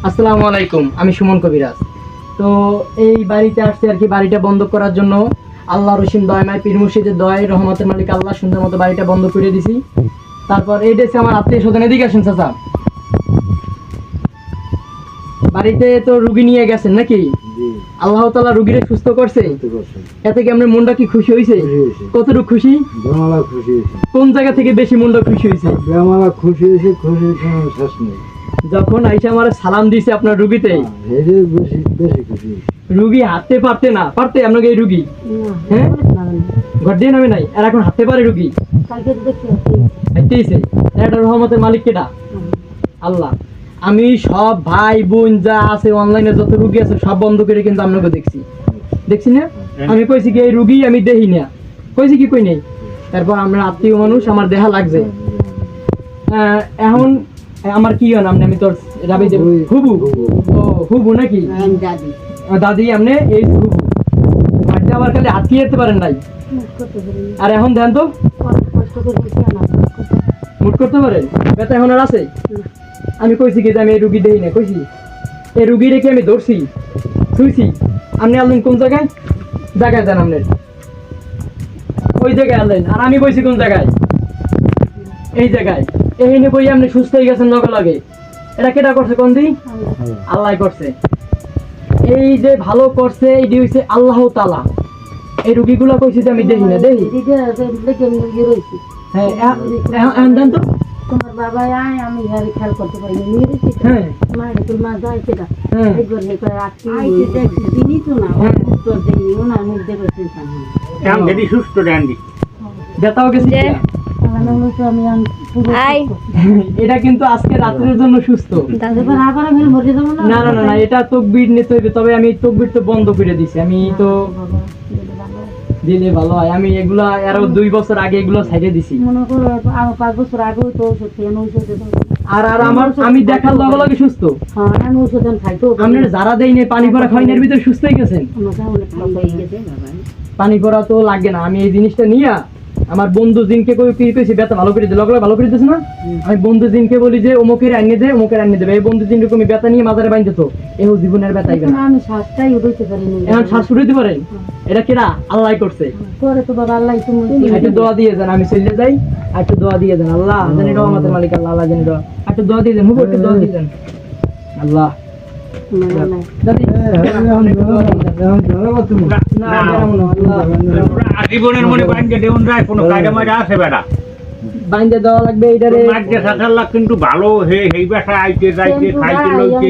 আসসালামু আলাইকুম, আমি সুমন কবিরাজ। তো এই বাড়িতে আসছে আর কি, বাড়িটা বন্ধ করার জন্য। আল্লাহ রসিম দয়াময় পীর মুর্শিদের দয় রহমতের মালিক আল্লাহ সুন্দর মতো বাড়িটা বন্ধ করে দিছি। তারপর এই দেশে আমার আত্মীয় স্বজন, এদিকে আসেন চাচা। বাড়িতে তো রুগী নিয়ে গেছেন নাকি? আল্লাহ তাআলা রুগীরে সুস্থ করছে। এতে কি আপনার মনটা কি খুশি হয়েছে? কতটুকু খুশি? কোন জায়গা থেকে বেশি মনটা খুশি হয়েছে? যখন আইসা আমার সালাম দিয়েছে আপনার রুগীতে, রুগী হাঁটতে পারতে না পারতে আপনাকে এই রুগী, হ্যাঁ ঘর দিয়ে নামে নাই, আর এখন হাঁটতে পারে রুগী, হাঁটতেইছে। এটা রহমতের মালিক কেটা? আল্লাহ। আমি সব ভাই বোন যা আছে অনলাইনে যত রুগী আছে সব বন্ধ করে কিন্তু আপনাকে দেখছি না। আমি কইছি কি এই রুগী আমি দেখি না, কইছি কি কই নেই। তারপর আমরা আত্মীয় মানুষ, আমার দেখা লাগছে। এখন আমার কি হয় নাম, আমি তোর রাবি হুবু। ও হুবু নাকি? দাদি আপনি এই হুবু বাড়িতে আবার খালি হাত যেতে পারেন নাই। আর এখন দেন তো মুট করতে পারেন, ব্যথা এখন আর আছে? আমি কইছি কি যে আমি এই রুগী দেই না, কইছি এই রুগী রেখে আমি ধরছি শুইছি। আপনি আনলেন কোন জায়গায়? জায়গায় দেন আপনার ওই জায়গায় আনলেন, আর আমি বইছি কোন জায়গায়? এই জায়গায়। এই নিয়ে বই আপনি সুস্থ হয়ে গেছেন লগে লগে। এটা কেটা করছে? কোন দিন? আল্লাহ করছে। এই যে ভালো করছে এইটি হইছে আল্লাহ তাআলা। এই রুগীগুলো কইছি যে আমি দেখি না, দেখি। হ্যাঁ এখন দেন তো। তোমার বাবা আয় আমি ঘরে খেয়াল করতে পারি না, নিয়ে রেখেছি। হ্যাঁ মায়ের তোর মা যায় সেটা একবার হে করে রাখছি দিনই তো না উত্তর দেয়নি, ওনার মুখ দেখে চিন্তা নেই। কাম যদি সুস্থ ডান্ডি ব্যথাও গেছে। আমি এটা কিন্তু আজকে রাতের জন্য সুস্থ। আবার আমি মরে যাবো না। না না না না, এটা তকবীর নিতে হইবে। তবে আমি তকবীর তো বন্ধ করে দিছি। আমি তো দিলে ভালো হয়। আমি এগুলা আরো 2 বছর আগে এগুলো ছাইড়ে দিছি। মনে করো 5 বছর আগেও তো ওষুধ খেয়ে ওষুধ আর আমার আমি দেখার লগে লগে সুস্থ। হ্যাঁ আমি ওষুধ খাইতো। আপনার যারা দেই নাই পানি পড়া খাওয়ানোর এর ভিতরে সুস্থ হয়ে গেছেন। পানি পড়া তো লাগে না। আমি এই জিনিসটা নিয়ে আমার বন্ধু জিনকে কইছি ব্যথা ভালো করে দিল, ভালো করে দিছে না। আমি বন্ধু জিনকে বলি যে অমুকের আনিয়ে দে, অমুকের আনিয়ে দেবে। এই বন্ধু জিন রকম ব্যথা নিয়ে মাজারে বাইন্ধে তো এও জীবনের ব্যথা আইবে না। আমি শ্বাসটাই উঠাইতে পারিনি। এখন শ্বাস উঠাইতে পারেন? এটা কেডা? আল্লাহ করছে। করে তো বাবা আল্লাহ তুমি একটু দোয়া দিয়ে দেন, আমি চলে যাই। একটু দোয়া দিয়ে দেন। আল্লাহ জানি রহমতের মালিক আল্লাহ, আল্লাহ জানি রহমত। একটু দোয়া দিয়ে দেন, হুবু একটু দোয়া দিয়ে দেন। আল্লাহ জীবনের মনে বাইন্দে দেউন যায় কোনো কায়দা মাইদা আছে বেটা বাইন্দে দেওয়া লাগবে। এইটারে মাঝে সাতার লাখ কিন্তু ভালো হে হেই বেটা আইতে যাইতে খাইতে লইতে